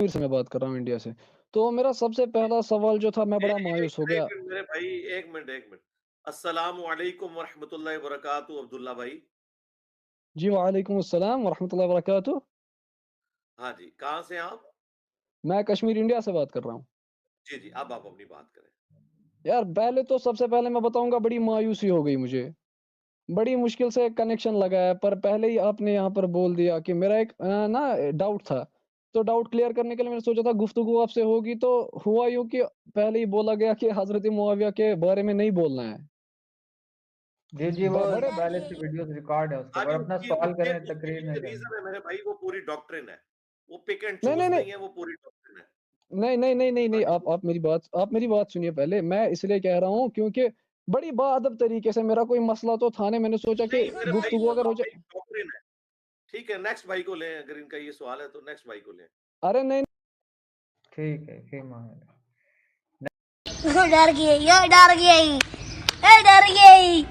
کشمیر سے میں بات کر رہا ہوں، انڈیا سے۔ تو میرا سب سے پہلا سوال جو تھا، میں بڑا مایوس ہو گیا۔ ایک منٹ میرے بھائی، ایک منٹ ایک منٹ۔ السلام علیکم ورحمۃ اللہ وبرکاتہ عبداللہ بھائی۔ جی وعلیکم السلام ورحمۃ اللہ وبرکاتہ۔ ہاں جی، کہاں سے آپ؟ میں کشمیر انڈیا سے بات کر رہا ہوں۔ جی جی، اب آپ اپنی بات کریں۔ یار پہلے تو سب سے پہلے میں بتاؤں گا، بڑی مایوسی ہو گئی مجھے، بڑی مشکل سے کنیکشن لگایا، پر پہلے ہی آپ نے یہاں پر بول دیا کہ میرا ایک نا ڈاؤٹ تھا، تو ڈاؤٹ کلیئر کرنے کے لیے میں نے سوچا تھا گفتگو آپ سے ہوگی، تو ہوا یوں کہ پہلے ہی بولا گیا کہ حضرت معاویہ کے بارے میں نہیں بولنا ہے۔ جی جی، وہ بڑے پہلے سے ویڈیوز ریکارڈ ہے اس کے ہاں اوپر، جی، اپنا اس سوال کے کریں تقریر میں پیچھے جائیں۔ ریزن ہے میرے بھائی، وہ پوری ڈاکٹرن ہے، وہ پک اینڈ نہیں نہیں چوز نہیں نہیں ہے، وہ پوری ڈاکٹرن ہے۔ نہیں نہیں نہیں نہیں ہاں نہیں، جی، آپ میری بات سنیے پہلے۔ میں اس لیے کہہ رہا ہوں کیونکہ بڑی باادب طریقے سے، میرا کوئی مسئلہ تو تھا نہیں، میں نے سوچا کہ نہیں میرے بھائی، گفتگو وہ اگر ہو جائے۔ ٹاپک ڈاکٹرن ہے۔ ٹھیک ہے، نیکسٹ بھائی کو لیں، اگر ان کا یہ سوال ہے تو نیکسٹ بھائی کو لیں۔ ارے نہیں ٹھیک ہے، فیم آ ڈر گئی، ڈر گئی، ڈر گئی۔